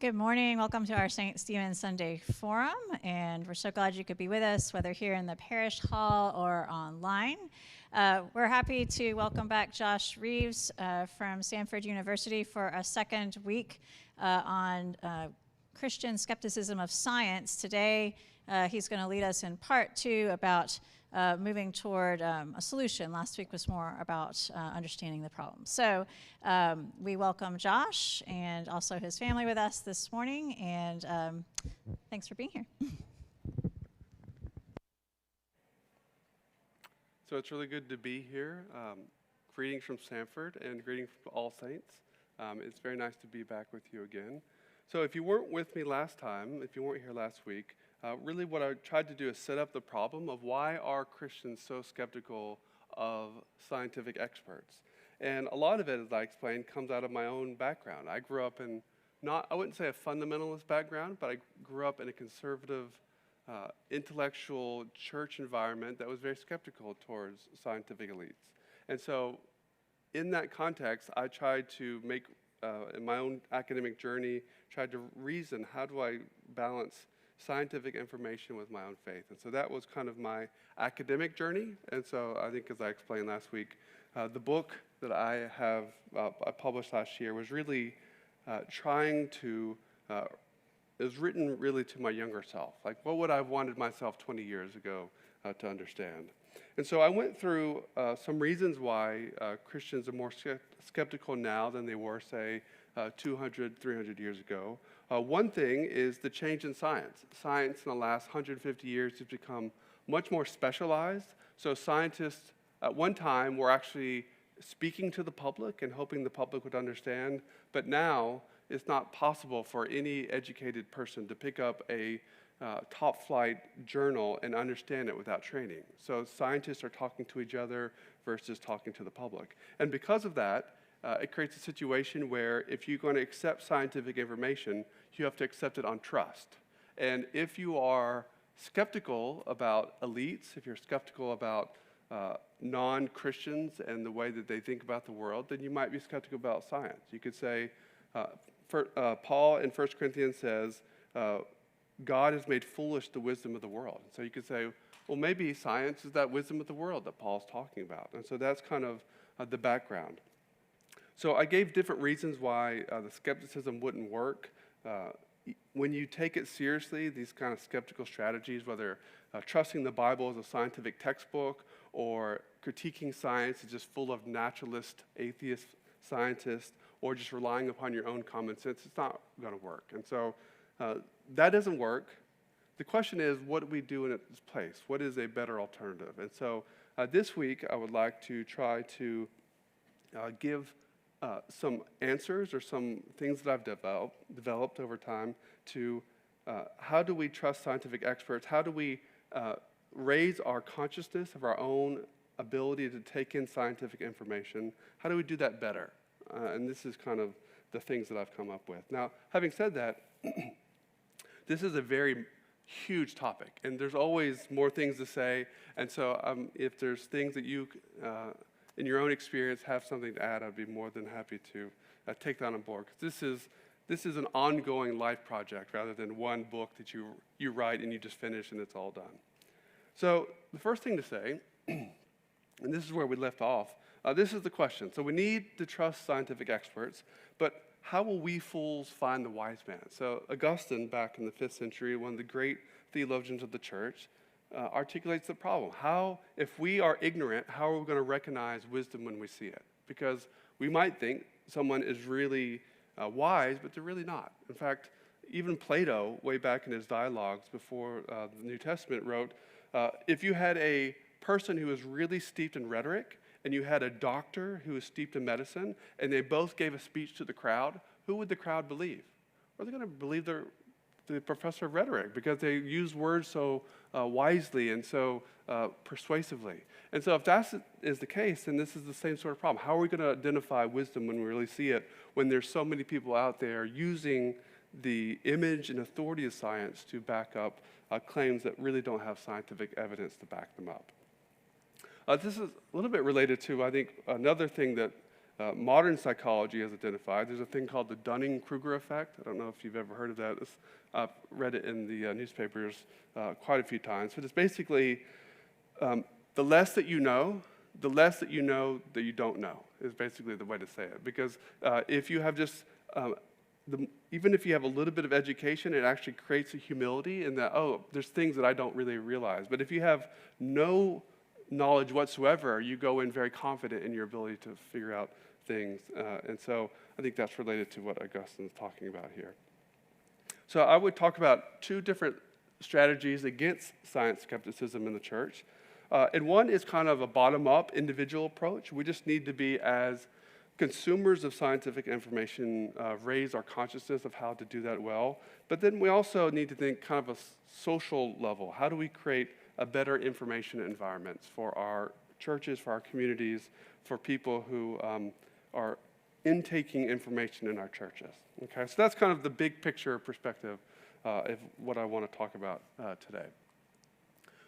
Good morning. Welcome to our St. Stephen's Sunday Forum, and we're so glad you could be with us, whether here in the parish hall or online. We're happy to welcome back Josh Reeves from Samford University for a second week on Christian skepticism of science. Today, he's going to lead us in part two about moving toward a solution. Last week was more about understanding the problem. So we welcome Josh and also his family with us this morning, and thanks for being here. So it's really good to be here. Greetings from Samford and greetings from All Saints. It's very nice to be back with you again. So if you weren't with me last time, if you weren't here last week, really what I tried to do is set up the problem of why are Christians so skeptical of scientific experts. And a lot of it, as I explained, comes out of my own background. I grew up in I wouldn't say a fundamentalist background, but I grew up in a conservative, intellectual church environment that was very skeptical towards scientific elites. And so in that context, I tried to make, in my own academic journey, tried to reason, how do I balance scientific information with my own faith? And so that was kind of my academic journey. And so I think, as I explained last week, the book that I published last year was really trying to, it was written really to my younger self. Like, what would I have wanted myself 20 years ago to understand? And so I went through some reasons why Christians are more skeptical now than they were, say, 200, 300 years ago. One thing is the change in science. Science in the last 150 years has become much more specialized. So scientists at one time were actually speaking to the public and hoping the public would understand. But now it's not possible for any educated person to pick up a top flight journal and understand it without training. So scientists are talking to each other versus talking to the public. And because of that, it creates a situation where if you're going to accept scientific information, you have to accept it on trust. And if you are skeptical about elites, if you're skeptical about non-Christians and the way that they think about the world, then you might be skeptical about science. You could say, Paul in 1 Corinthians says, God has made foolish the wisdom of the world. So you could say, well, maybe science is that wisdom of the world that Paul's talking about. And so that's kind of the background. So I gave different reasons why the skepticism wouldn't work. When you take it seriously, these kind of skeptical strategies, whether trusting the Bible as a scientific textbook or critiquing science is just full of naturalist, atheist scientists, or just relying upon your own common sense, it's not going to work. And so that doesn't work. The question is, what do we do in its place? What is a better alternative? And so this week, I would like to try to give some answers or some things that I've developed over time to how do we trust scientific experts? How do we raise our consciousness of our own ability to take in scientific information? How do we do that better? And this is kind of the things that I've come up with. Now, having said that, this is a very huge topic, and there's always more things to say. And so if there's things that you, in your own experience, have something to add, I'd be more than happy to take that on board. Because this is an ongoing life project rather than one book that you write and you just finish and it's all done. So the first thing to say, and this is where we left off, this is the question. So we need to trust scientific experts, but how will we fools find the wise man? So Augustine, back in the 5th century, one of the great theologians of the church, articulates the problem. How, if we are ignorant, how are we going to recognize wisdom when we see it? Because we might think someone is really wise, but they're really not. In fact, even Plato, way back in his dialogues before the New Testament, wrote, if you had a person who was really steeped in rhetoric, and you had a doctor who was steeped in medicine, and they both gave a speech to the crowd, who would the crowd believe? Are they going to believe the professor of rhetoric because they use words so wisely and so persuasively? And so if that is the case, then this is the same sort of problem. How are we going to identify wisdom when we really see it, when there's so many people out there using the image and authority of science to back up claims that really don't have scientific evidence to back them up? This is a little bit related to, I think, another thing that modern psychology has identified. There's a thing called the Dunning-Kruger effect. I don't know if you've ever heard of that. I've read it in the newspapers quite a few times. But it's basically the less that you know that you don't know is basically the way to say it. Because if you have just, even if you have a little bit of education, it actually creates a humility in that, oh, there's things that I don't really realize. But if you have no knowledge whatsoever, you go in very confident in your ability to figure out things. And so I think that's related to what Augustine's talking about here. So I would talk about two different strategies against science skepticism in the church. And one is kind of a bottom-up individual approach. We just need to be, as consumers of scientific information, raise our consciousness of how to do that well. But then we also need to think kind of a social level. How do we create a better information environment for our churches, for our communities, for people who are intaking information in our churches? Okay, so that's kind of the big picture perspective of what I want to talk about today.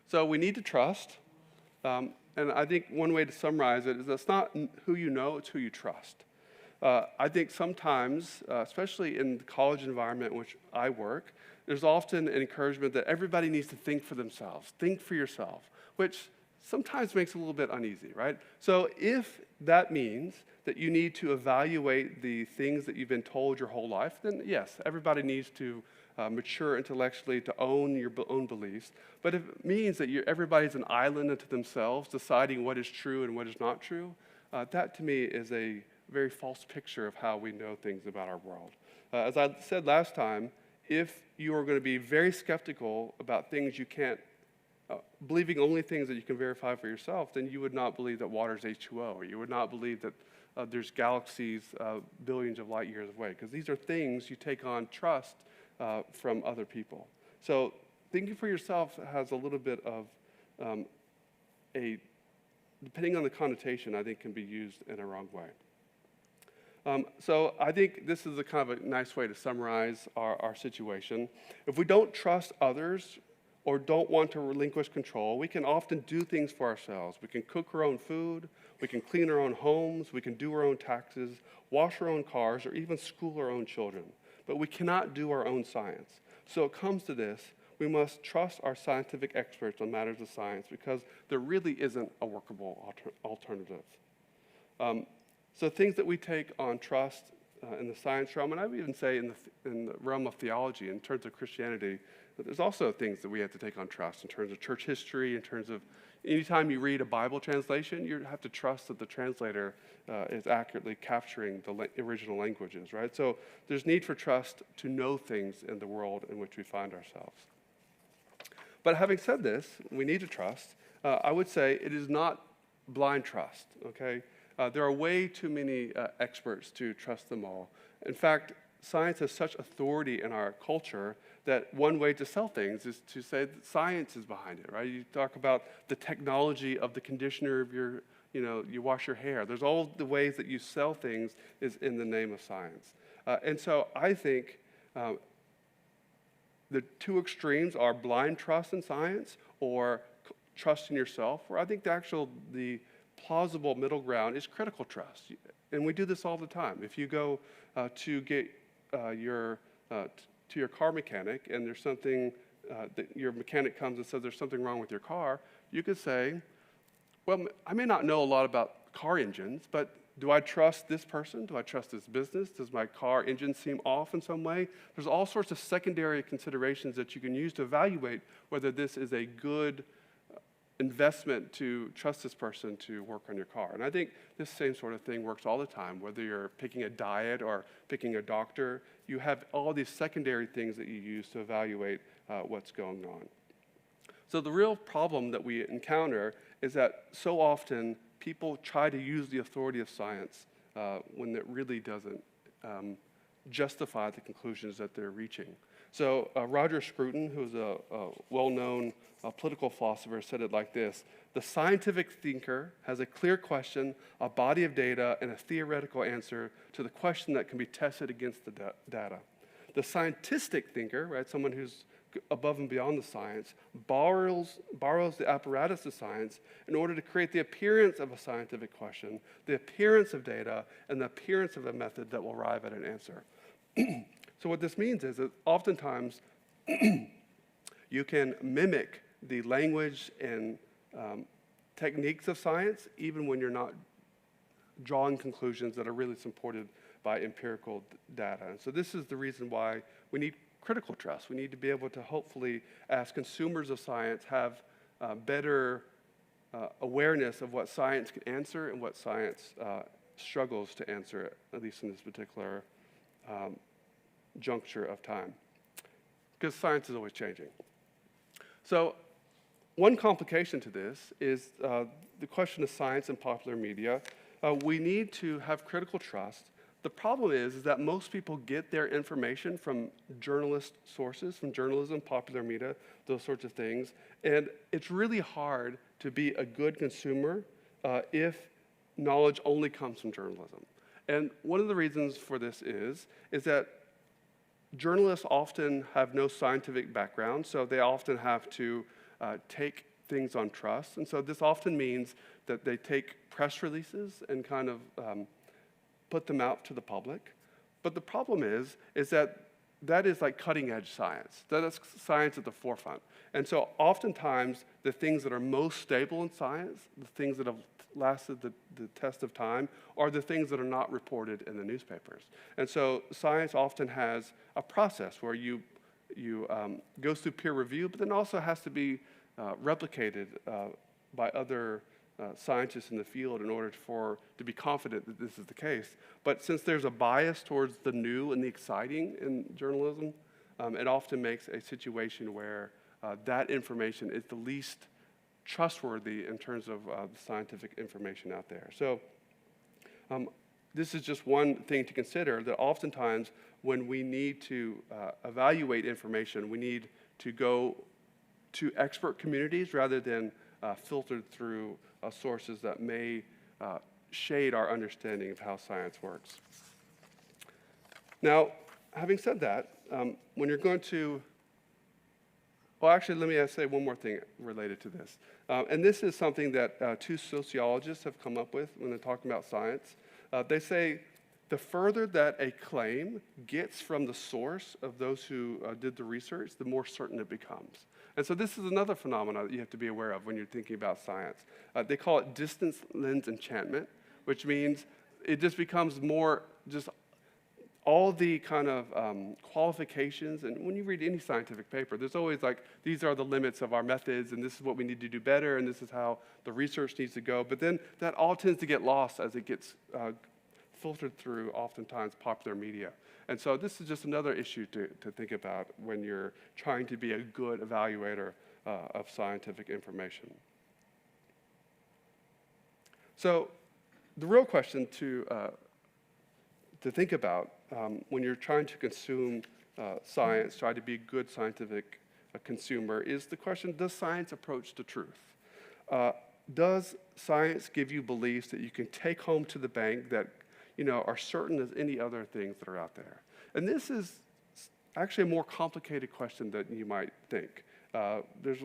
So we need to trust. And I think one way to summarize it is it's not who you know, it's who you trust. I think sometimes, especially in the college environment in which I work, there's often an encouragement that everybody needs to think for themselves. Think for yourself, which sometimes makes it a little bit uneasy, right? So if that means that you need to evaluate the things that you've been told your whole life, then yes, everybody needs to mature intellectually to own your own beliefs. But if it means that everybody's an island unto themselves, deciding what is true and what is not true, that to me is a very false picture of how we know things about our world. As I said last time, if you are going to be very skeptical about things you can't, believing only things that you can verify for yourself, then you would not believe that water is H2O, or you would not believe that there's galaxies billions of light years away, because these are things you take on trust from other people. So thinking for yourself has a little bit of depending on the connotation, I think can be used in a wrong way. So I think this is a kind of a nice way to summarize our situation. If we don't trust others or don't want to relinquish control, we can often do things for ourselves. We can cook our own food, we can clean our own homes, we can do our own taxes, wash our own cars, or even school our own children. But we cannot do our own science. So it comes to this: we must trust our scientific experts on matters of science, because there really isn't a workable alternative. So things that we take on trust in the science realm, and I would even say in the realm of theology, in terms of Christianity, there's also things that we have to take on trust in terms of church history, in terms of anytime you read a Bible translation, you have to trust that the translator is accurately capturing the original languages, right? So there's need for trust to know things in the world in which we find ourselves. But having said this, we need to trust. I would say it is not blind trust, okay? There are way too many experts to trust them all. In fact, science has such authority in our culture that one way to sell things is to say that science is behind it, right? You talk about the technology of the conditioner of your, you wash your hair. There's all the ways that you sell things is in the name of science. And so I think the two extremes are blind trust in science or trust in yourself, where I think the plausible middle ground is critical trust. And we do this all the time. If you go to get to your car mechanic and there's something that your mechanic comes and says there's something wrong with your car, you could say, well, I may not know a lot about car engines, but do I trust this person? Do I trust this business? Does my car engine seem off in some way? There's all sorts of secondary considerations that you can use to evaluate whether this is a good investment to trust this person to work on your car. And I think this same sort of thing works all the time, whether you're picking a diet or picking a doctor. You have all these secondary things that you use to evaluate what's going on. So the real problem that we encounter is that so often people try to use the authority of science when it really doesn't justify the conclusions that they're reaching. So Roger Scruton, who's a well-known political philosopher, said it like this: the scientific thinker has a clear question, a body of data, and a theoretical answer to the question that can be tested against the data. The scientistic thinker, right, someone who's above and beyond the science, borrows the apparatus of science in order to create the appearance of a scientific question, the appearance of data, and the appearance of a method that will arrive at an answer. So what this means is that oftentimes you can mimic the language and techniques of science even when you're not drawing conclusions that are really supported by empirical data. And so this is the reason why we need critical trust. We need to be able to hopefully, as consumers of science, have better awareness of what science can answer and what science struggles to answer, at least in this particular juncture of time. Because science is always changing. So one complication to this is the question of science and popular media. We need to have critical trust. The problem is that most people get their information from journalist sources, from journalism, popular media, those sorts of things. And it's really hard to be a good consumer if knowledge only comes from journalism. And one of the reasons for this is that journalists often have no scientific background, so they often have to take things on trust. And so this often means that they take press releases and kind of put them out to the public. But the problem is that is like cutting-edge science. That's science at the forefront. And so oftentimes, the things that are most stable in science, the things that have lasted the test of time, are the things that are not reported in the newspapers. And so science often has a process where you go through peer review, but then also has to be replicated by other scientists in the field in order to be confident that this is the case. But since there's a bias towards the new and the exciting in journalism, it often makes a situation where that information is the least trustworthy in terms of the scientific information out there. So this is just one thing to consider, that oftentimes when we need to evaluate information, we need to go to expert communities rather than filtered through sources that may shade our understanding of how science works. Now, having said that, when you're going to, well, actually, let me say one more thing related to this. And this is something that two sociologists have come up with when they're talking about science. They say the further that a claim gets from the source of those who did the research, the more certain it becomes. And so this is another phenomenon that you have to be aware of when you're thinking about science. They call it distance lens enchantment, which means it just becomes more just all the kind of qualifications. And when you read any scientific paper, there's always like, these are the limits of our methods, and this is what we need to do better, and this is how the research needs to go. But then that all tends to get lost as it gets filtered through oftentimes popular media. And so this is just another issue to think about when you're trying to be a good evaluator of scientific information. So the real question to think about when you're trying to consume science, try to be a good scientific consumer, is the question, does science approach the truth? Does science give you beliefs that you can take home to the bank that are certain as any other things that are out there? And this is actually a more complicated question than you might think. There's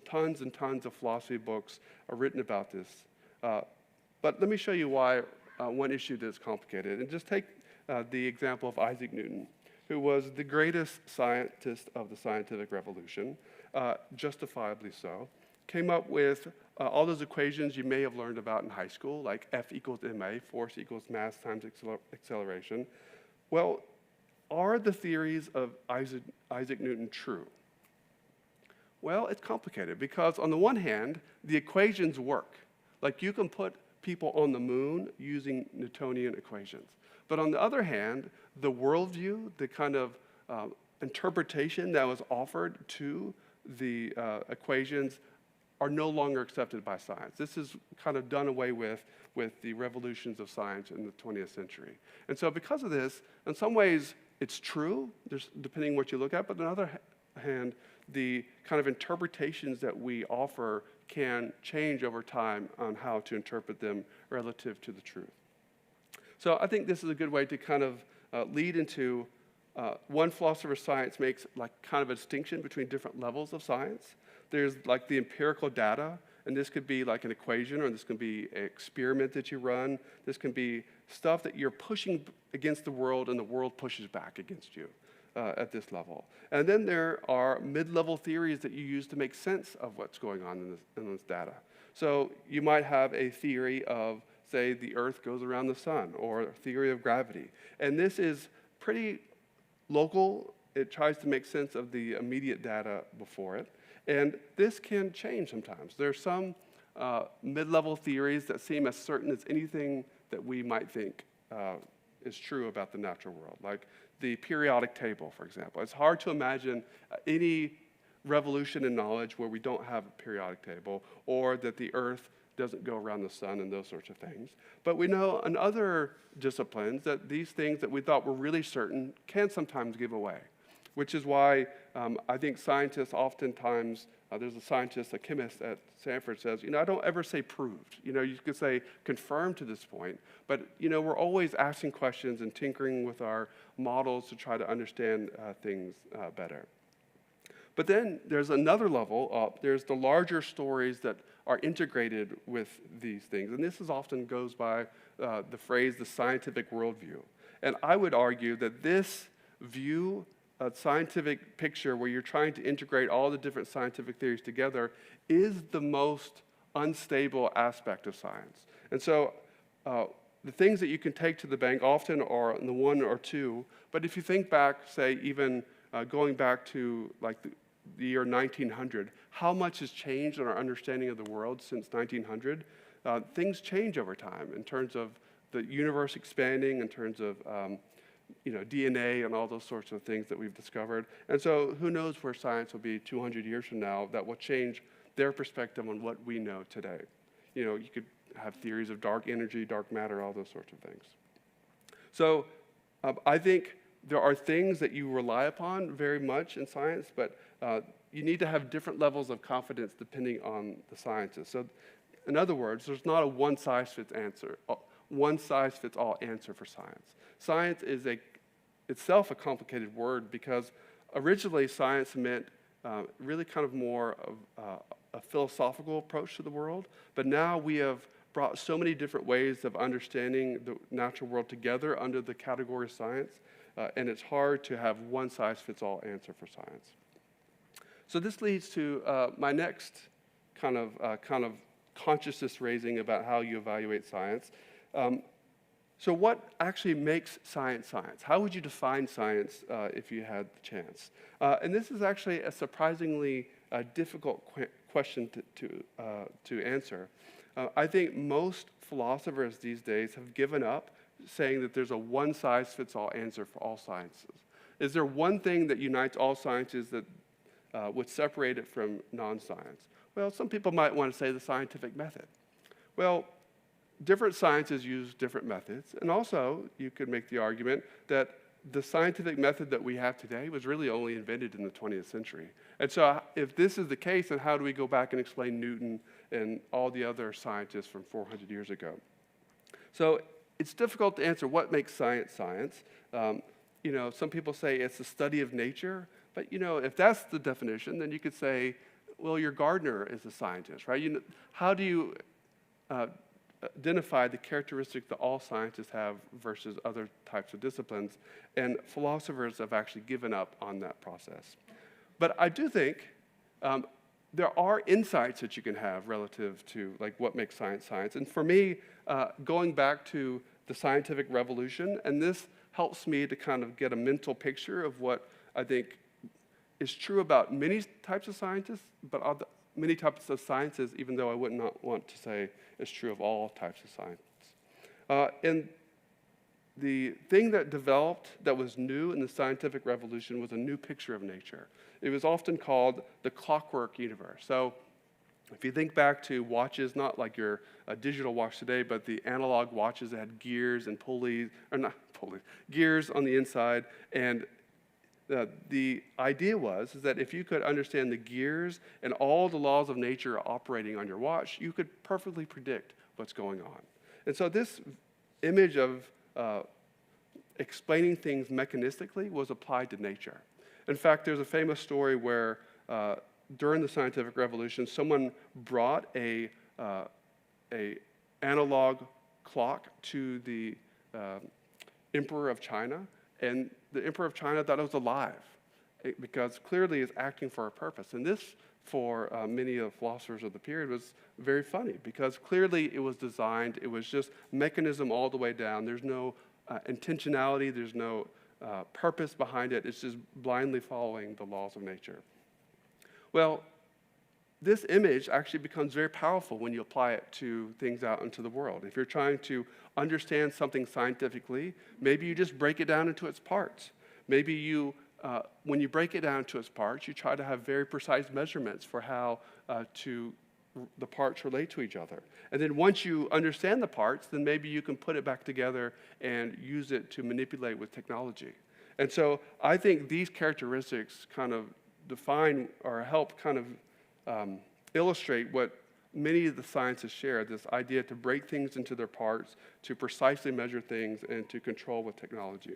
tons and tons of philosophy books written about this. But let me show you why one issue that's complicated. And just take the example of Isaac Newton, who was the greatest scientist of the scientific revolution, justifiably so, came up with all those equations you may have learned about in high school, like F equals ma, force equals mass times acceleration. Well, are the theories of Isaac Newton true? Well, it's complicated because on the one hand, the equations work. Like you can put people on the moon using Newtonian equations. But on the other hand, the worldview, the kind of interpretation that was offered to the equations are no longer accepted by science. This is kind of done away with the revolutions of science in the 20th century. And so because of this, in some ways, it's true, depending on what you look at, but on the other hand, the kind of interpretations that we offer can change over time on how to interpret them relative to the truth. So I think this is a good way to kind of lead into one philosopher of science makes like kind of a distinction between different levels of science. There's like the empirical data, and this could be like an equation, or this can be an experiment that you run. This can be stuff that you're pushing against the world, and the world pushes back against you at this level. And then there are mid-level theories that you use to make sense of what's going on in this data. So you might have a theory of, say, the Earth goes around the sun, or a theory of gravity. And this is pretty local. It tries to make sense of the immediate data before it. And this can change sometimes. There are some mid-level theories that seem as certain as anything that we might think is true about the natural world, like the periodic table, for example. It's hard to imagine any revolution in knowledge where we don't have a periodic table, or that the Earth doesn't go around the sun and those sorts of things. But we know in other disciplines that these things that we thought were really certain can sometimes give away, which is why I think scientists oftentimes, there's a scientist, a chemist at Samford says, I don't ever say proved. You could say confirmed to this point, but we're always asking questions and tinkering with our models to try to understand things better. But then there's another level up. There's the larger stories that are integrated with these things. And this often goes by the phrase, the scientific worldview. And I would argue that this view, a scientific picture where you're trying to integrate all the different scientific theories together, is the most unstable aspect of science. And so the things that you can take to the bank often are in the one or two. But if you think back, say, even going back to like the year 1900, how much has changed in our understanding of the world since 1900? Things change over time in terms of the universe expanding, in terms of DNA and all those sorts of things that we've discovered. And so who knows where science will be 200 years from now that will change their perspective on what we know today. You could have theories of dark energy, dark matter, all those sorts of things. So I think there are things that you rely upon very much in science, but you need to have different levels of confidence depending on the sciences. So in other words, there's not a one-size-fits-all answer for science. Science is itself a complicated word because originally science meant really kind of more of a philosophical approach to the world, but now we have brought so many different ways of understanding the natural world together under the category of science, and it's hard to have one-size-fits-all answer for science. So this leads to my next kind of consciousness raising about how you evaluate science. So what actually makes science science? How would you define science if you had the chance? And this is actually a surprisingly difficult question to answer. I think most philosophers these days have given up saying that there's a one-size-fits-all answer for all sciences. Is there one thing that unites all sciences that would separate it from non-science? Well, some people might want to say the scientific method. Well, different sciences use different methods, and also you could make the argument that the scientific method that we have today was really only invented in the 20th century. And so if this is the case, then how do we go back and explain Newton and all the other scientists from 400 years ago? So it's difficult to answer what makes science science. Some people say it's the study of nature, but if that's the definition, then you could say, well, your gardener is a scientist, right? How do you identify the characteristics that all scientists have versus other types of disciplines? And philosophers have actually given up on that process. But I do think there are insights that you can have relative to like what makes science science. And for me, going back to the scientific revolution, and this helps me to kind of get a mental picture of what I think is true about many types of scientists, but many types of sciences, even though I would not want to say it's true of all types of science. And the thing that developed that was new in the scientific revolution was a new picture of nature. It was often called the clockwork universe. So if you think back to watches, not like your digital watch today, but the analog watches that had gears and pulleys, or not pulleys, gears on the inside. And the idea is that if you could understand the gears and all the laws of nature operating on your watch, you could perfectly predict what's going on. And so this image of explaining things mechanistically was applied to nature. In fact, there's a famous story where during the scientific revolution, someone brought a analog clock to the Emperor of China, and the Emperor of China thought it was alive because clearly it's acting for a purpose. And this, for many of the philosophers of the period, was very funny because clearly it was designed, it was just mechanism all the way down. There's no intentionality, there's no purpose behind it. It's just blindly following the laws of nature. Well, this image actually becomes very powerful when you apply it to things out into the world. If you're trying to understand something scientifically, maybe you just break it down into its parts. Maybe you, when you break it down into its parts, you try to have very precise measurements for how the parts relate to each other. And then once you understand the parts, then maybe you can put it back together and use it to manipulate with technology. And so I think these characteristics kind of define or help kind of illustrate what many of the sciences share, this idea to break things into their parts, to precisely measure things, and to control with technology.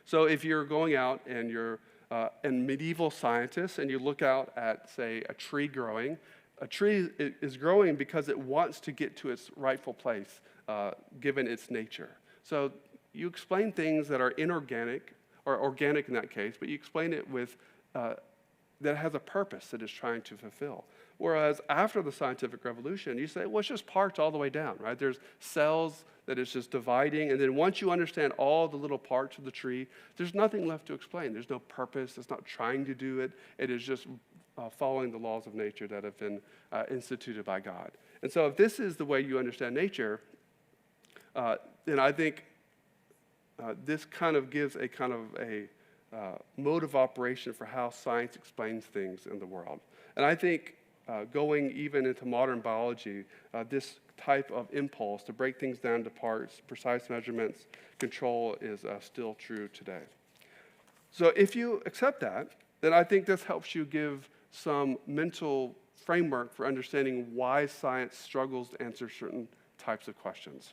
So if you're going out and you're a medieval scientist and you look out at, say, a tree growing, a tree is growing because it wants to get to its rightful place, given its nature. So you explain things that are inorganic, or organic in that case, but you explain it with that has a purpose that it's trying to fulfill. Whereas after the scientific revolution, you say, well, it's just parts all the way down, right? There's cells that it's just dividing, and then once you understand all the little parts of the tree, there's nothing left to explain. There's no purpose. It's not trying to do it. It is just following the laws of nature that have been instituted by God. And so if this is the way you understand nature, then I think this kind of gives a kind of a mode of operation for how science explains things in the world. And I think going even into modern biology, this type of impulse to break things down to parts, precise measurements, control is still true today. So if you accept that, then I think this helps you give some mental framework for understanding why science struggles to answer certain types of questions.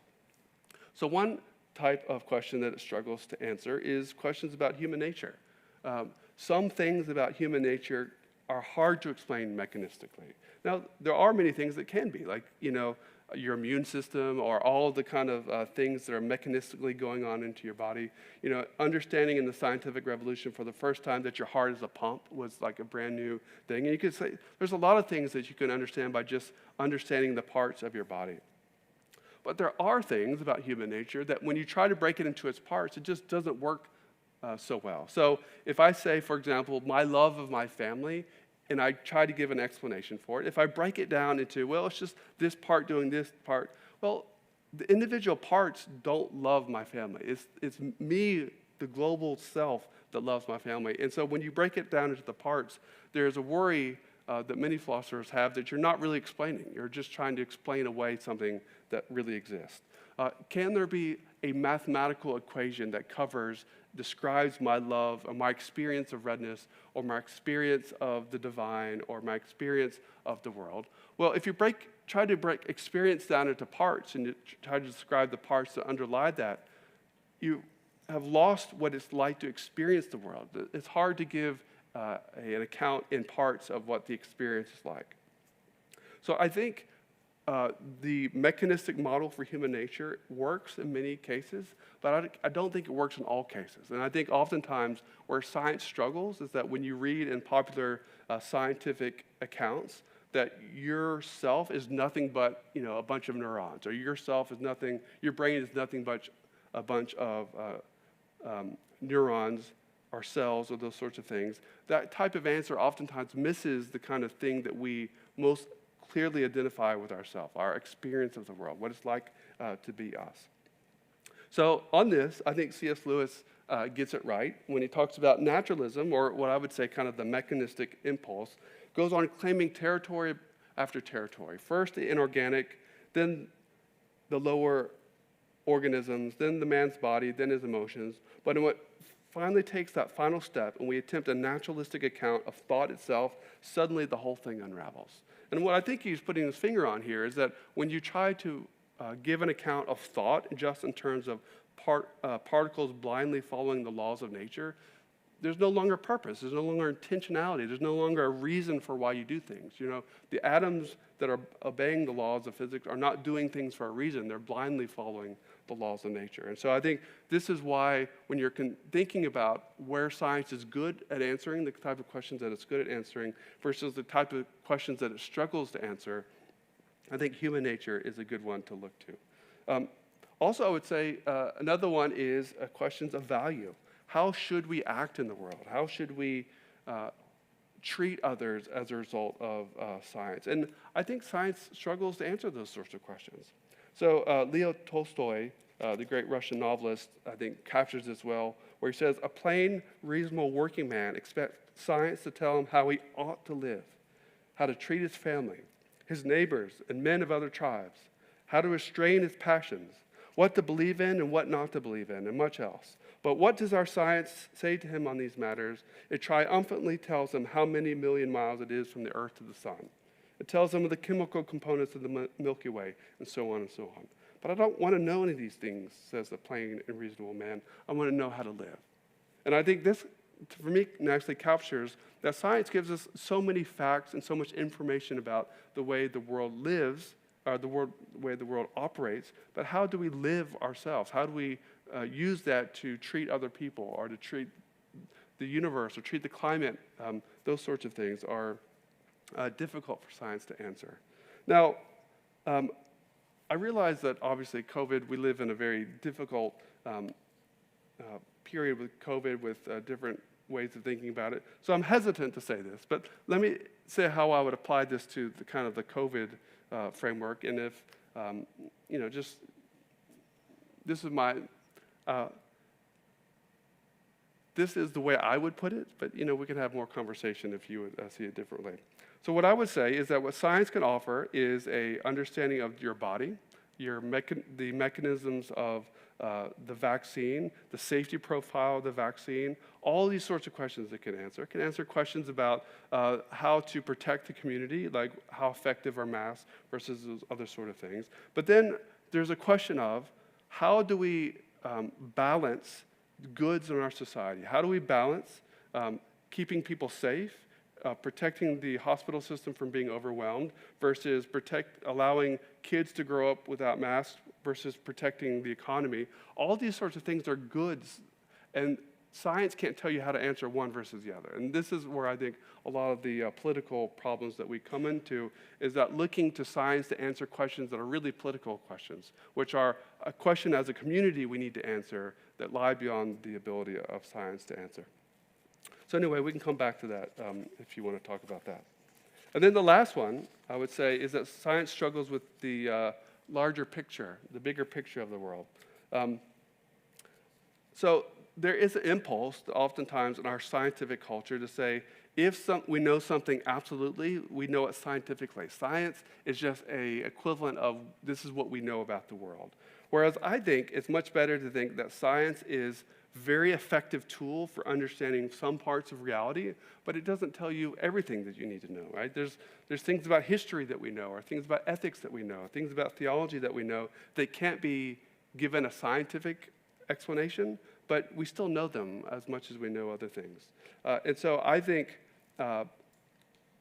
So one type of question that it struggles to answer is questions about human nature. Some things about human nature are hard to explain mechanistically. Now, there are many things that can be, like, your immune system or all of the kind of things that are mechanistically going on into your body. Understanding in the scientific revolution for the first time that your heart is a pump was like a brand new thing. And you could say there's a lot of things that you can understand by just understanding the parts of your body. But there are things about human nature that when you try to break it into its parts, it just doesn't work so well. So if I say, for example, my love of my family, and I try to give an explanation for it, if I break it down into, well, it's just this part doing this part, well, the individual parts don't love my family. It's me, the global self, that loves my family. And so when you break it down into the parts, there's a worry that many philosophers have that you're not really explaining. You're just trying to explain away something that really exists. Can there be a mathematical equation that describes my love or my experience of redness or my experience of the divine or my experience of the world? Well, if you try to break experience down into parts and you try to describe the parts that underlie that, you have lost what it's like to experience the world. It's hard to give an account in parts of what the experience is like. So I think the mechanistic model for human nature works in many cases, but I don't think it works in all cases. And I think oftentimes where science struggles is that when you read in popular scientific accounts that yourself is nothing but a bunch of neurons, or your brain is nothing but a bunch of neurons or cells or those sorts of things, that type of answer oftentimes misses the kind of thing that we most clearly identify with ourselves, our experience of the world, what it's like to be us. So on this, I think C.S. Lewis gets it right when he talks about naturalism, or what I would say kind of the mechanistic impulse, goes on claiming territory after territory. First the inorganic, then the lower organisms, then the man's body, then his emotions. But in what finally takes that final step and we attempt a naturalistic account of thought itself, suddenly the whole thing unravels. And what I think he's putting his finger on here is that when you try to give an account of thought just in terms of particles blindly following the laws of nature, there's no longer purpose. There's no longer intentionality. There's no longer a reason for why you do things. The atoms that are obeying the laws of physics are not doing things for a reason. They're blindly following the laws of nature. And so I think this is why when you're thinking about where science is good at answering, the type of questions that it's good at answering versus the type of questions that it struggles to answer, I think human nature is a good one to look to. Also, I would say another one is questions of value. How should we act in the world? How should we treat others as a result of science? And I think science struggles to answer those sorts of questions. So Leo Tolstoy, the great Russian novelist, I think captures this well, where he says, a plain, reasonable working man expects science to tell him how he ought to live, how to treat his family, his neighbors, and men of other tribes, how to restrain his passions, what to believe in and what not to believe in, and much else. But what does our science say to him on these matters? It triumphantly tells him how many million miles it is from the earth to the sun. It tells him of the chemical components of the Milky Way, and so on and so on. But I don't want to know any of these things, says the plain and reasonable man. I want to know how to live. And I think this, for me, actually captures that science gives us so many facts and so much information about the way the world lives, or the way the world operates, but how do we live ourselves? How do we use that to treat other people or to treat the universe or treat the climate? Those sorts of things are difficult for science to answer. Now, I realize that obviously COVID, we live in a very difficult period with COVID with different ways of thinking about it. So I'm hesitant to say this, but let me say how I would apply this to the kind of the COVID framework. And if, just this is my, this is the way I would put it, but we can have more conversation if you would see it differently. So what I would say is that what science can offer is a understanding of your body, the mechanisms of the vaccine, the safety profile of the vaccine, all these sorts of questions it can answer. It can answer questions about how to protect the community, like how effective are masks versus those other sort of things. But then there's a question of how do we balance goods in our society? How do we balance keeping people safe, protecting the hospital system from being overwhelmed versus allowing kids to grow up without masks versus protecting the economy? All these sorts of things are goods, and science can't tell you how to answer one versus the other. And this is where I think a lot of the political problems that we come into is that looking to science to answer questions that are really political questions, which are a question as a community we need to answer that lie beyond the ability of science to answer. So anyway, we can come back to that if you want to talk about that. And then the last one, I would say, is that science struggles with the larger picture, the bigger picture of the world. So there is an impulse, oftentimes in our scientific culture, to say, if we know something absolutely, we know it scientifically. Science is just an equivalent of this is what we know about the world. Whereas I think it's much better to think that science is a very effective tool for understanding some parts of reality, but it doesn't tell you everything that you need to know, right? There's things about history that we know, or things about ethics that we know, things about theology that we know that can't be given a scientific explanation, but we still know them as much as we know other things. And so I think, I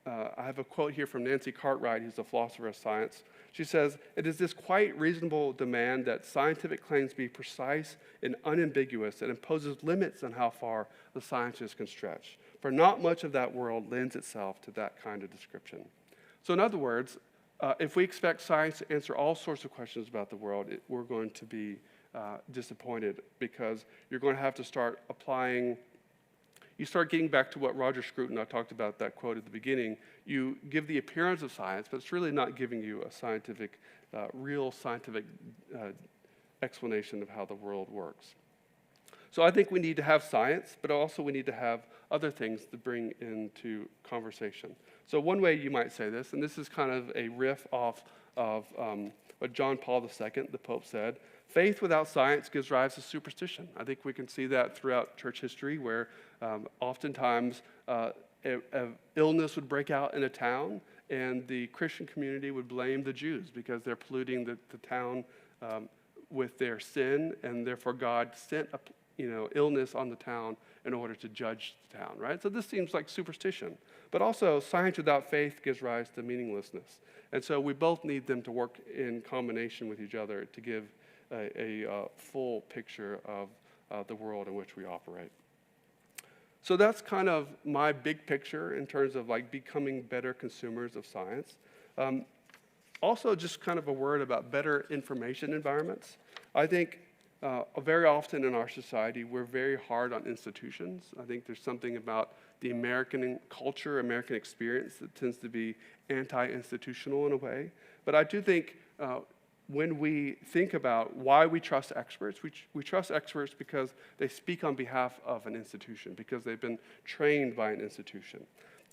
have a quote here from Nancy Cartwright, who's a philosopher of science. She says, "It is this quite reasonable demand that scientific claims be precise and unambiguous that imposes limits on how far the scientists can stretch. For not much of that world lends itself to that kind of description." So in other words, if we expect science to answer all sorts of questions about the world, we're going to be disappointed, because you're going to have to start applying. You start getting back to what Roger Scruton, I talked about that quote at the beginning. You give the appearance of science, but it's really not giving you a scientific, real scientific explanation of how the world works. So I think we need to have science, but also we need to have other things to bring into conversation. So one way you might say this, and this is kind of a riff off of what John Paul II, the Pope, said, faith without science gives rise to superstition. I think we can see that throughout church history, where oftentimes illness would break out in a town, and the Christian community would blame the Jews because they're polluting the town with their sin, and therefore God sent illness on the town in order to judge the town, right? So this seems like superstition. But also, science without faith gives rise to meaninglessness. And so we both need them to work in combination with each other to give a full picture of the world in which we operate. So that's kind of my big picture in terms of like becoming better consumers of science. Also, just kind of a word about better information environments. I think very often in our society, we're very hard on institutions. I think there's something about the American culture, American experience that tends to be anti-institutional in a way. But I do think when we think about why we trust experts, we trust experts because they speak on behalf of an institution, because they've been trained by an institution.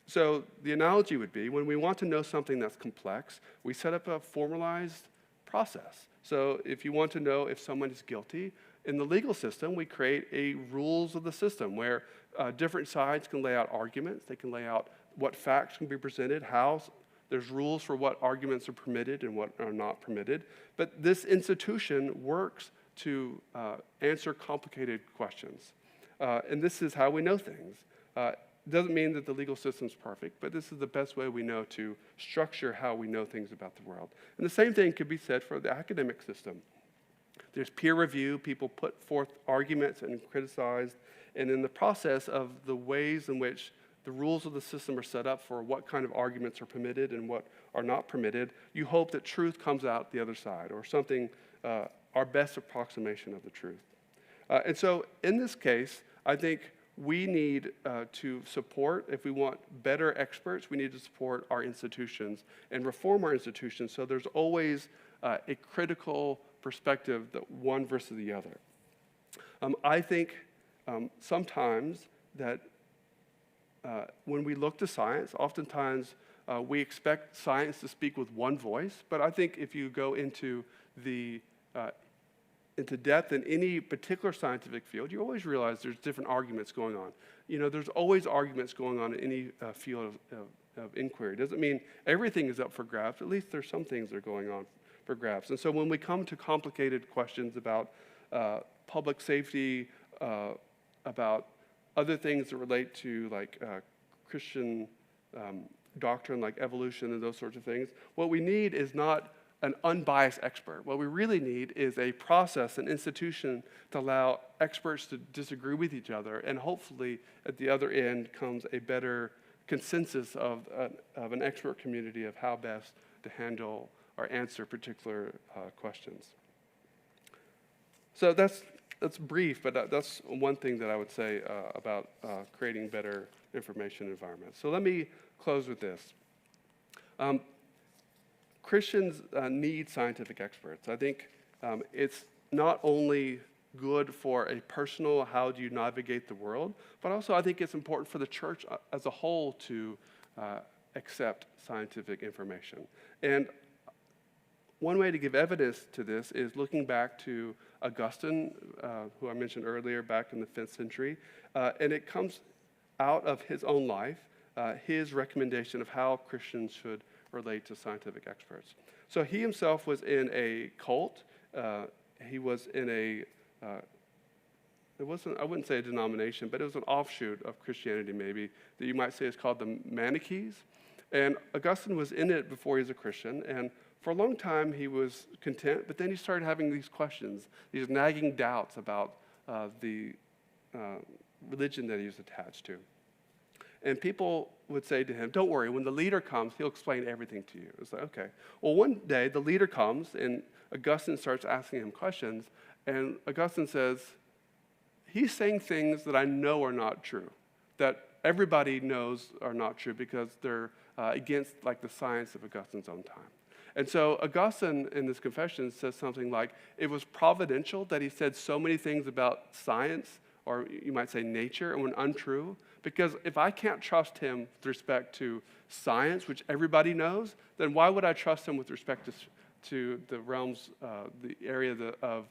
So the analogy would be when we want to know something that's complex, we set up a formalized process. So if you want to know if someone is guilty, in the legal system, we create a rules of the system where different sides can lay out arguments. They can lay out what facts can be presented, how. There's rules for what arguments are permitted and what are not permitted. But this institution works to answer complicated questions. And this is how we know things. It doesn't mean that the legal system's perfect, but this is the best way we know to structure how we know things about the world. And the same thing could be said for the academic system. There's peer review, people put forth arguments and criticize, and in the process of the ways in which the rules of the system are set up for what kind of arguments are permitted and what are not permitted, you hope that truth comes out the other side, or something, our best approximation of the truth. And so in this case, I think we need to support, if we want better experts, we need to support our institutions and reform our institutions so there's always a critical perspective, that one versus the other. I think sometimes that when we look to science, oftentimes we expect science to speak with one voice, but I think if you go into depth in any particular scientific field, you always realize there's different arguments going on. There's always arguments going on in any field of inquiry. It doesn't mean everything is up for grabs. At least there's some things that are going on for grabs. And so when we come to complicated questions about public safety, about other things that relate to like Christian doctrine, like evolution and those sorts of things, what we need is not an unbiased expert. What we really need is a process, an institution to allow experts to disagree with each other, and hopefully at the other end comes a better consensus of an expert community of how best to handle or answer particular questions. So that's brief, but that's one thing that I would say about creating better information environments. So let me close with this. Christians need scientific experts. I think it's not only good for a personal, how do you navigate the world, but also I think it's important for the church as a whole to accept scientific information. And one way to give evidence to this is looking back to Augustine, who I mentioned earlier, back in the 5th century, and it comes out of his own life, his recommendation of how Christians should relate to scientific experts. So he himself was in a cult. He was in I wouldn't say a denomination, but it was an offshoot of Christianity maybe, that you might say is called the Manichees. And Augustine was in it before he was a Christian, and for a long time he was content, but then he started having these questions, these nagging doubts about the religion that he was attached to. And people would say to him, don't worry, when the leader comes, he'll explain everything to you. It's like, okay. Well, one day the leader comes and Augustine starts asking him questions, and Augustine says, he's saying things that I know are not true, that everybody knows are not true because they're against like the science of Augustine's own time. And so Augustine in this confession says something like, it was providential that he said so many things about science, or you might say nature, and when untrue, because if I can't trust him with respect to science, which everybody knows, then why would I trust him with respect to the realms, the area of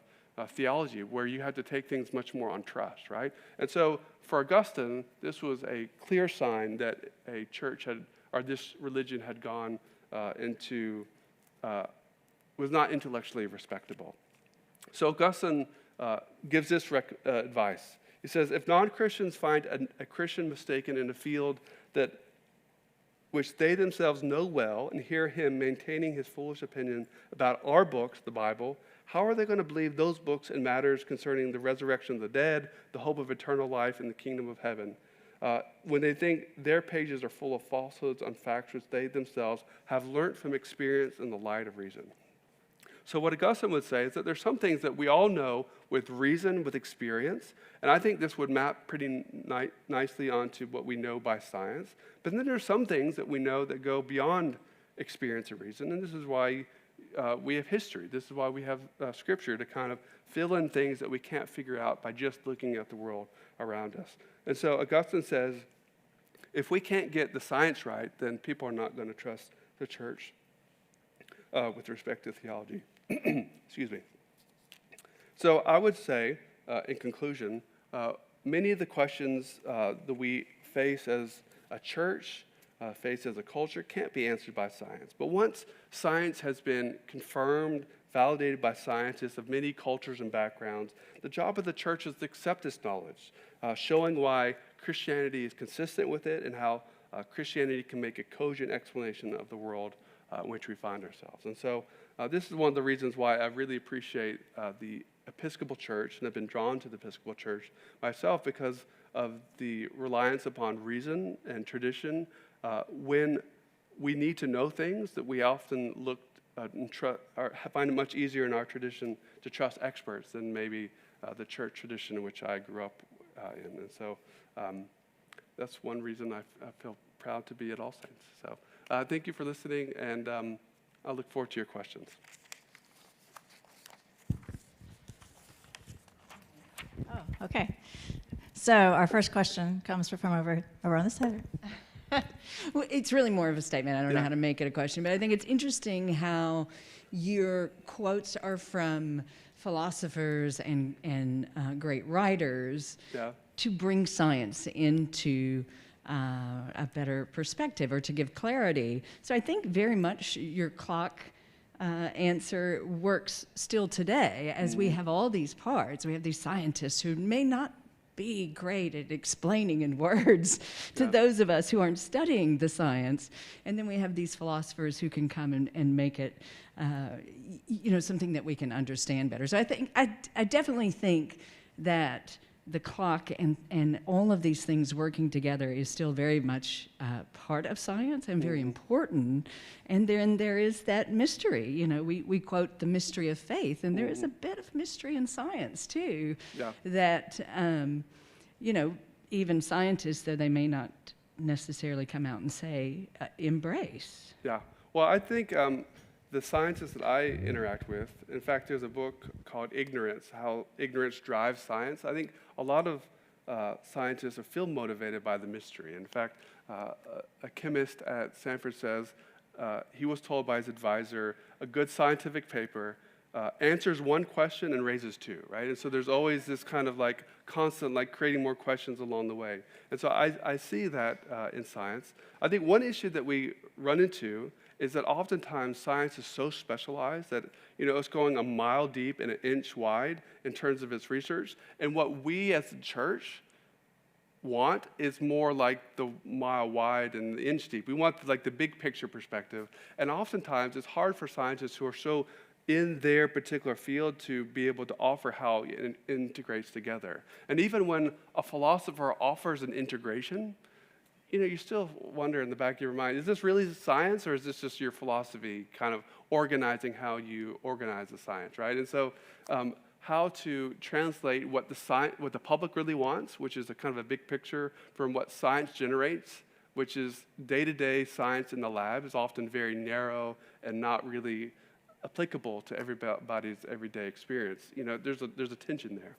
theology, where you have to take things much more on trust, right? And so for Augustine, this was a clear sign that a church had, or this religion had gone into, was not intellectually respectable. So Augustine gives this advice. He says, if non-Christians find a Christian mistaken in a field which they themselves know well and hear him maintaining his foolish opinion about our books, the Bible, how are they going to believe those books in matters concerning the resurrection of the dead, the hope of eternal life, and the kingdom of heaven, when they think their pages are full of falsehoods on facts which they themselves have learnt from experience in the light of reason? So what Augustine would say is that there's some things that we all know with reason, with experience, and I think this would map pretty nicely onto what we know by science. But then there's some things that we know that go beyond experience and reason, and this is why we have history. This is why we have Scripture to kind of fill in things that we can't figure out by just looking at the world around us. And so Augustine says, if we can't get the science right, then people are not going to trust the church with respect to theology. Excuse me. So I would say, in conclusion, many of the questions that we face as a church, face as a culture, can't be answered by science. But once science has been confirmed, validated by scientists of many cultures and backgrounds, the job of the church is to accept this knowledge, showing why Christianity is consistent with it and how Christianity can make a cogent explanation of the world in which we find ourselves. And so this is one of the reasons why I really appreciate the Episcopal Church, and I've been drawn to the Episcopal Church myself because of the reliance upon reason and tradition when we need to know things that we often look and find it much easier in our tradition to trust experts than maybe the church tradition in which I grew up in. And so that's one reason I feel proud to be at All Saints. So thank you for listening, and I look forward to your questions. Oh, okay. So our first question comes from over on this side. Well, it's really more of a statement. I don't know how to make it a question, but I think it's interesting how your quotes are from philosophers and great writers to bring science into a better perspective or to give clarity. So I think very much your clock answer works still today as we have all these parts. We have these scientists who may not be great at explaining in words to those of us who aren't studying the science. And then we have these philosophers who can come and make it, something that we can understand better. So I definitely think that the clock and all of these things working together is still very much part of science and very important. And then there is that mystery. We quote the mystery of faith, and there is a bit of mystery in science too that, even scientists, though they may not necessarily come out and say, embrace. Yeah. Well, I think the scientists that I interact with, in fact, there's a book called Ignorance, How Ignorance Drives Science. I think a lot of scientists feel motivated by the mystery. In fact, a chemist at Samford says he was told by his advisor, a good scientific paper answers one question and raises two, right? And so there's always this kind of like constant, like creating more questions along the way. And so I see that in science. I think one issue that we run into is that oftentimes science is so specialized that it's going a mile deep and an inch wide in terms of its research. And what we as a church want is more like the mile wide and the inch deep. We want like the big picture perspective. And oftentimes it's hard for scientists who are so in their particular field to be able to offer how it integrates together. And even when a philosopher offers an integration, you still wonder in the back of your mind, is this really science or is this just your philosophy kind of organizing how you organize the science, right? And so how to translate what the public really wants, which is a kind of a big picture, from what science generates, which is day-to-day science in the lab, is often very narrow and not really applicable to everybody's everyday experience. There's a tension there.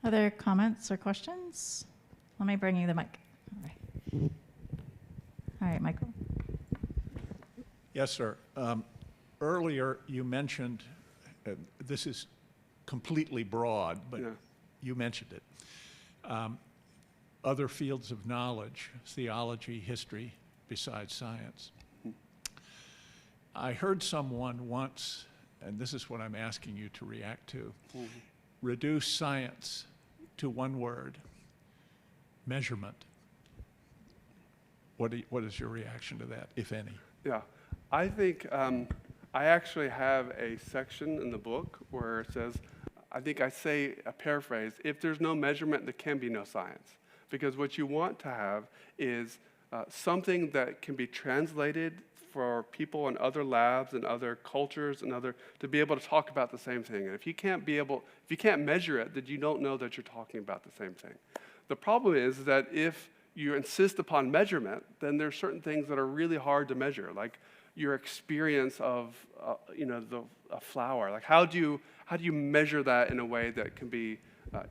Other comments or questions? Let me bring you the mic. All right, Michael. Yes, sir. Earlier you mentioned, this is completely broad, but you mentioned it. Other fields of knowledge, theology, history, besides science. I heard someone once and this is what I'm asking you to react to. Reduce science to one word: measurement. What is your reaction to that, if any? Yeah, I think I actually have a section in the book where it says, I think I say, a paraphrase, if there's no measurement, there can be no science. Because what you want to have is something that can be translated for people in other labs and other cultures and to be able to talk about the same thing. And if you can't measure it, then you don't know that you're talking about the same thing. The problem is that if you insist upon measurement, then there's certain things that are really hard to measure, like your experience of a flower. Like how do you measure that in a way that can be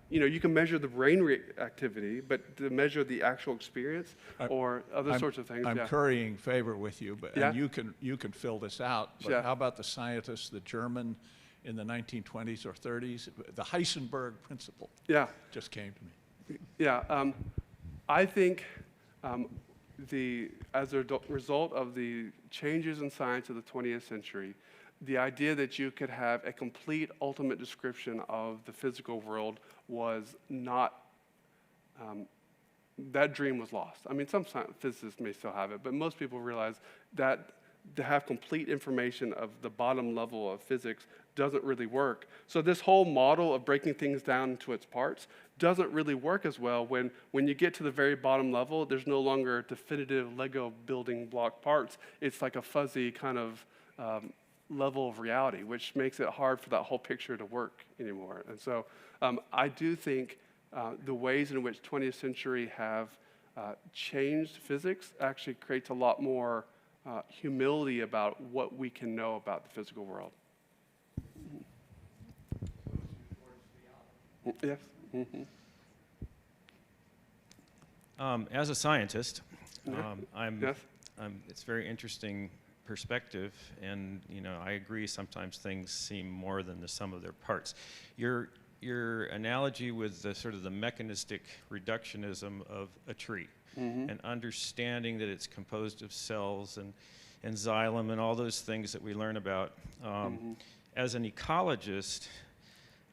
you can measure the brain activity, but to measure the actual experience or other sorts of things. I'm currying favor with you, but and you can fill this out. But how about the scientists, the German in the 1920s or 30s, the Heisenberg principle? Yeah, just came to me. Yeah, I think as a result of the changes in science of the 20th century, the idea that you could have a complete ultimate description of the physical world was not, that dream was lost. I mean, some physicists may still have it, but most people realize that to have complete information of the bottom level of physics doesn't really work. So this whole model of breaking things down into its parts doesn't really work as well when you get to the very bottom level, there's no longer definitive Lego building block parts. It's like a fuzzy kind of level of reality, which makes it hard for that whole picture to work anymore. And so I do think the ways in which 20th century have changed physics actually creates a lot more humility about what we can know about the physical world. Yes. Mm-hmm. As a scientist, Yes. It's very interesting perspective, and I agree. Sometimes things seem more than the sum of their parts. Your analogy with the sort of the mechanistic reductionism of a tree, and understanding that it's composed of cells and xylem and all those things that we learn about. As an ecologist,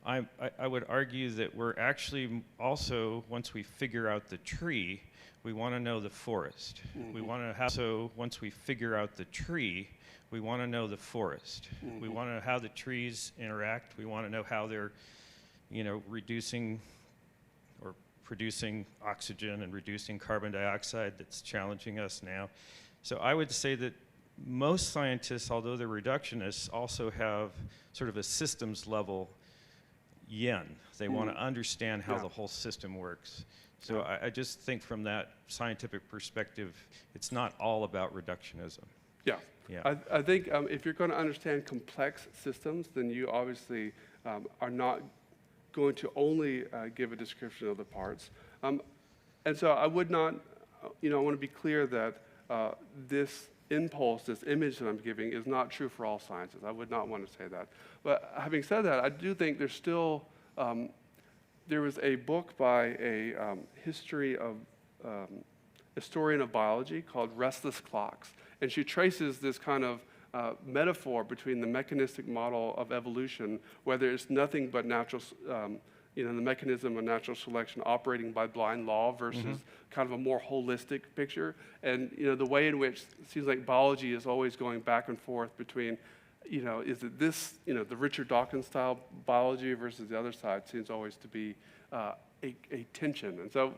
I would argue that we're actually also, once we figure out the tree, we want to know the forest. We want to have, so once we figure out the tree, we want to know the forest. We want to know how the trees interact. We want to know how they're, reducing or producing oxygen and reducing carbon dioxide that's challenging us now. So I would say that most scientists, although they're reductionists, also have sort of a systems level yin. They want to understand how the whole system works. So I just think from that scientific perspective, it's not all about reductionism. Yeah. I think if you're going to understand complex systems, then you obviously are not going to only give a description of the parts. And so I would not, I want to be clear that this impulse, this image that I'm giving is not true for all sciences. I would not want to say that. But having said that, I do think there's still, there was a book by a historian of biology called Restless Clocks. And she traces this kind of metaphor between the mechanistic model of evolution, whether it's nothing but natural, the mechanism of natural selection operating by blind law versus kind of a more holistic picture. And, the way in which it seems like biology is always going back and forth between, is it this, the Richard Dawkins style biology versus the other side seems always to be a tension. And so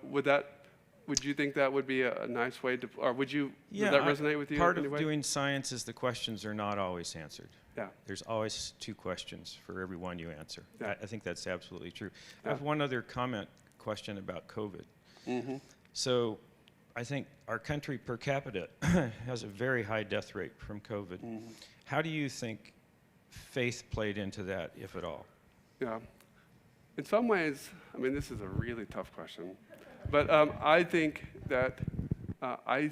would you think that would be a nice way to, or would that resonate with you? Part of doing science is the questions are not always answered. Yeah. There's always two questions for every one you answer. Yeah. I think that's absolutely true. Yeah. I have one other question about COVID. So I think our country per capita has a very high death rate from COVID. How do you think faith played into that, if at all? Yeah. In some ways, this is a really tough question. But I think that I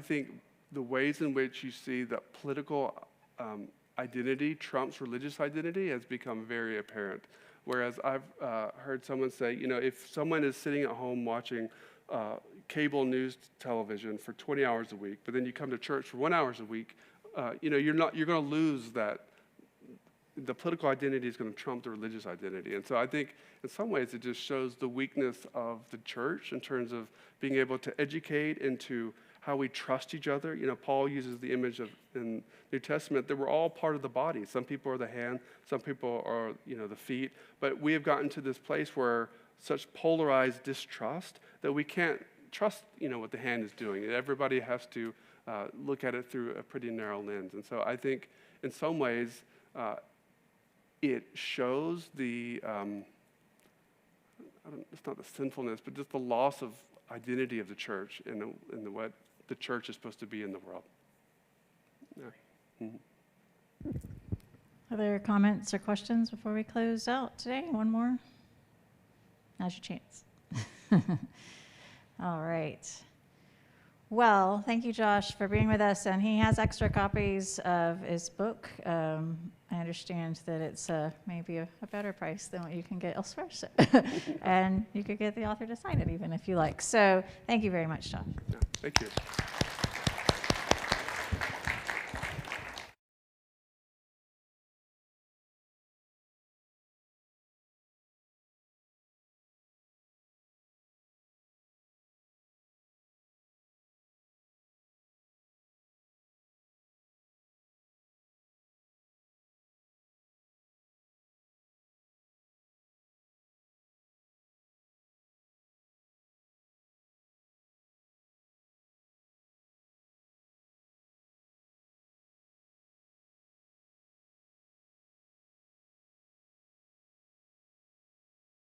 think the ways in which you see that political identity trumps religious identity has become very apparent. Whereas I've heard someone say, if someone is sitting at home watching cable news television for 20 hours a week, but then you come to church for 1 hour a week, you're going to lose that. The political identity is going to trump the religious identity. And so I think in some ways it just shows the weakness of the church in terms of being able to educate into how we trust each other. Paul uses the image of in New Testament that we're all part of the body. Some people are the hand, some people are, the feet. But we have gotten to this place where such polarized distrust that we can't trust, what the hand is doing. Everybody has to look at it through a pretty narrow lens. And so I think in some ways, it shows the, it's not the sinfulness, but just the loss of identity of the church in what the church is supposed to be in the world. Yeah. Mm-hmm. Other comments or questions before we close out today? One more? Now's your chance. All right. Well, thank you, Josh, for being with us. And he has extra copies of his book. I understand that it's maybe a better price than what you can get elsewhere. So and you could get the author to sign it even if you like. So thank you very much, Josh. Yeah, thank you.